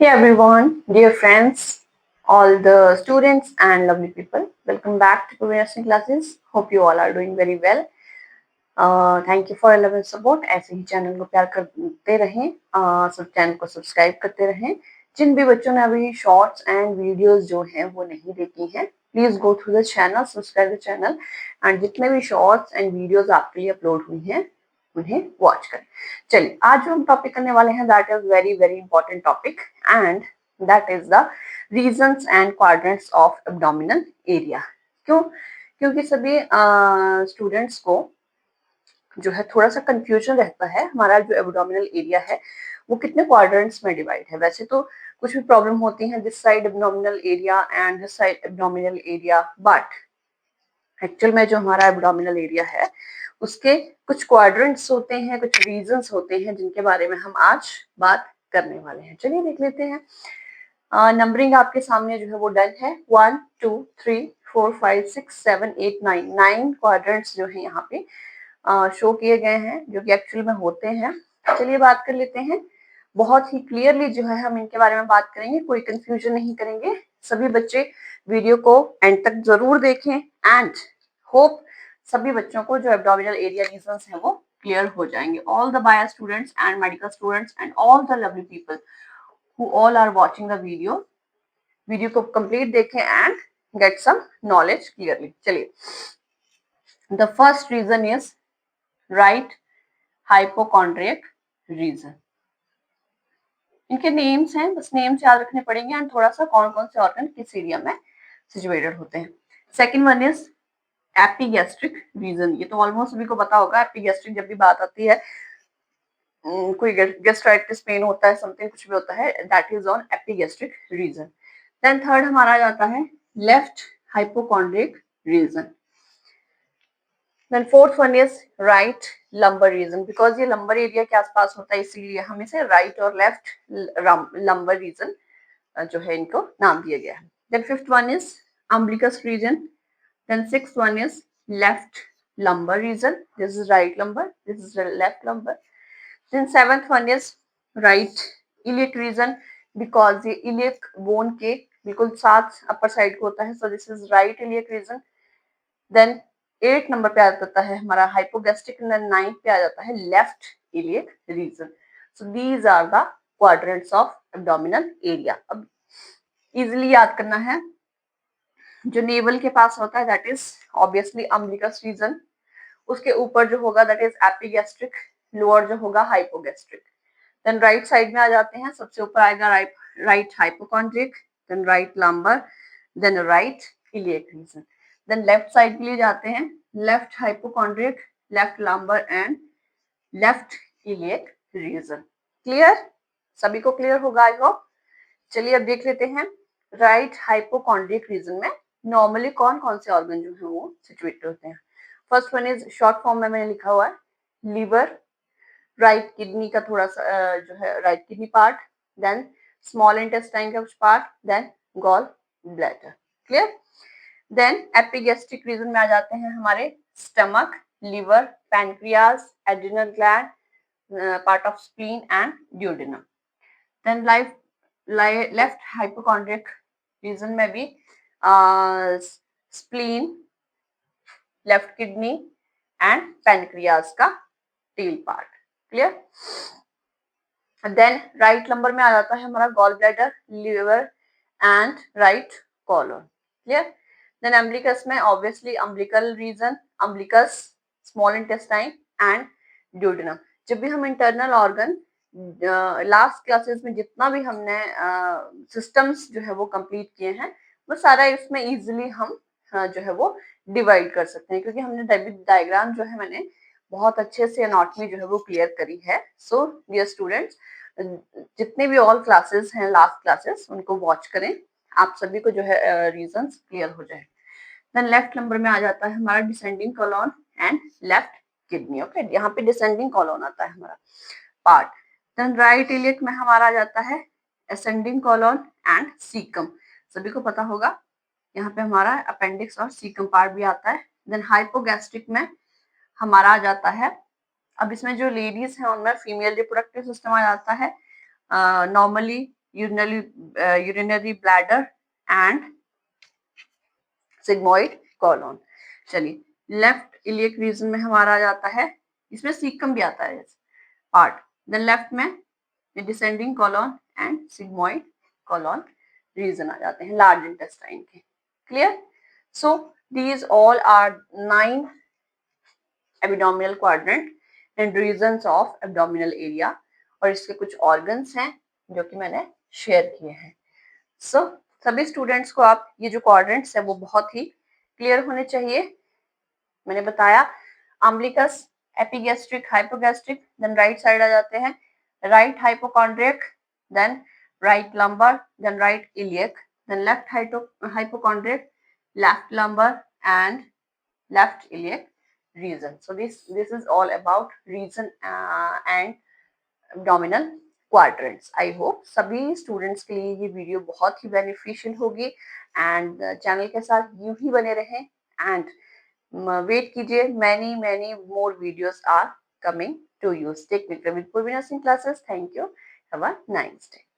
Hey everyone, dear friends, all the students and lovely people. Welcome back to Progression Classes. Hope you all are doing very well. Thank you for your love and support. ऐसे ही channel को प्यार करते रहें, सब channel को subscribe करते रहें. जिन भी बच्चों ने अभी शॉर्ट्स एंड वीडियोस जो हैं वो नहीं देखी हैं, please go through the channel, subscribe the channel and जितने भी शॉर्ट्स एंड वीडियोस आपके लिए अपलोड हुई हैं उन्हें वॉच करें. चलिए, आज जो हम टॉपिक करने वाले हैं that is very very important topic and that is the reasons and quadrants of abdominal area. क्यों? क्योंकि सभी स्टूडेंट्स को जो है थोड़ा सा कंफ्यूजन रहता है, हमारा जो एब्डोमिनल एरिया है वो कितने क्वाड्रेंट्स में डिवाइड है. वैसे तो कुछ भी प्रॉब्लम होती है this side abdominal area and this side abdominal area, but actual में जो हमारा एब्डोमिनल एरिया है उसके कुछ क्वाड्रेंट्स होते हैं, कुछ रीजंस होते हैं जिनके बारे में हम आज बात करने वाले हैं. चलिए देख लेते हैं. नंबरिंग आपके सामने जो है वो डन है. 1 2 3 4 5 6 7 8 9 9 क्वाड्रेंट्स जो है यहाँ पे शो किए गए हैं जो कि एक्चुअल में होते हैं. चलिए बात कर लेते हैं. बहुत ही क्लियरली जो है हम इनके बारे में बात करेंगे, कोई कंफ्यूजन नहीं करेंगे. सभी बच्चे वीडियो को एंड तक जरूर देखें एंड होप सभी बच्चों को जो एब्डोमिनल एरिया रीजंस हैं वो क्लियर हो जाएंगे. All the bio students and medical students and all the lovely people who all are watching the video को कंप्लीट देखें and get some knowledge clearly. चलिए, the first region is right hypochondriac region. इनके names हैं, बस names याद रखने पड़ेंगे and थोड़ा सा कौन कौन से ऑर्गन किस एरिया में सिचुएटेड होते हैं. Second one is epigastric region. ये तो ऑलमोस्ट सभी को पता होगा. एपिगैस्ट्रिक जब भी बात आती है, कोई गैस्ट्राइटिस पेन होता है, समथिंग कुछ भी होता है, that is on epigastric region. Then third हमारा जाता है left hypochondriac region. Then fourth one is right lumbar region. Because ये लंबर एरिया के आसपास होता है इसीलिए हम इसे राइट और लेफ्ट लंबर रीजन जो है इनको नाम दिया गया है. Then fifth one is umbilicus region. Then sixth one is left lumbar region. This is right lumbar, this is left lumbar. Then seventh one is right iliac region because ये iliac bone के बिल्कुल साथ upper side को होता है, so this is right iliac region. Then 8 number पे आ जाता है हमारा हाइपोगैस्ट्रिक एंड 9 पे आ जाता है left iliac region. So these are the quadrants of abdominal area. अब इजीली याद करना है. जो नेवल के पास होता है that is obviously umbilicus region. उसके ऊपर जो होगा दैट इज एपिगैस्ट्रिक. लोअर जो होगा हाइपोगैस्ट्रिक. देन राइट साइड में आ जाते हैं. सबसे ऊपर आएगा right hypochondriac, then right lumbar, then right iliac region. Then left side के लिए जाते हैं. Left hypochondriac, left lumbar and left iliac region. Clear? सभी को क्लियर होगा आई होप. चलिए अब देख लेते हैं. राइट हाइपोकॉन्ड्रिक रीजन में नॉर्मली कौन कौन से ऑर्गन जो है वो सिचुएटेड होते हैं. First one is short form में मैंने लिखा हुआ है लीवर. राइट किडनी का थोड़ा सा जो है right kidney part, then small intestine का कुछ part, then gall bladder. Clear? Then epigastric region में आ जाते हैं हमारे stomach, liver, pancreas, adrenal gland, part of spleen and duodenum. Then left hypochondriac region में भी spleen, left kidney and pancreas का tail part. Clear? Then right lumbar में आ जाता है हमारा gall bladder, liver and right colon. Clear? Then umbilicus में obviously umbilical reason, umbilicus, small intestine and duodenum. जब भी हम इंटरनल ऑर्गन लास्ट क्लासेस में जितना भी हमने सिस्टम्स जो है वो कंप्लीट किए हैं वो सारा इसमें इजीली हम जो है वो डिवाइड कर सकते हैं, क्योंकि हमने डायग्राम जो है मैंने बहुत अच्छे से एनाटॉमी जो है वो क्लियर करी है. सो डियर स्टूडेंट्स, जितने भी ऑल क्लासेस हैं लास्ट क्लासेस उनको वॉच करें, आप सभी को जो है रीजंस क्लियर हो जाए. देन लेफ्ट नंबर में आ जाता है हमारा descending colon and left kidney. Okay, यहाँ पे डिसेंडिंग कॉलन आता है हमारा पार्ट. देन राइट इलियक में हमारा आ जाता है असेंडिंग कॉलन एंड सीकम. सभी को पता होगा यहाँ पे हमारा अपेंडिक्स और सीकम पार्ट भी आता है. देन हाइपोगैस्ट्रिक में हमारा आ जाता है, अब इसमें जो लेडीज हैं उनमें फीमेल रिप्रोडक्टिव सिस्टम आ जाता है. Normally urinary bladder and sigmoid colon. चलिए लेफ्ट इलियक रीजन में हमारा आ जाता है, इसमें सीकम भी आता है पार्ट, देन लेफ्ट में descending colon and sigmoid colon region आ जाते हैं लार्ज इंटेस्टाइन के. Clear? So these all are 9 abdominal quadrant and regions of abdominal area, और इसके कुछ ऑर्गन्स हैं जो कि मैंने शेयर किए हैं. सो सभी स्टूडेंट्स को आप ये जो क्वाड्रेंट्स है वो बहुत ही क्लियर होने चाहिए. मैंने बताया umbilicus, epigastric, hypogastric, then right side आ जाते हैं right hypochondriac, then right lumbar, then right iliac, then left hypochondriac, left lumbar and left iliac region. So this is all about region and abdominal quadrants. I hope सभी students के लिए ये video बहुत ही beneficial होगी and channel के साथ यूं ही बने रहें एंड वेट कीजिए. many more videos are coming to you. Stay with Purvi Nursing Classes. Thank you. Have a nice day.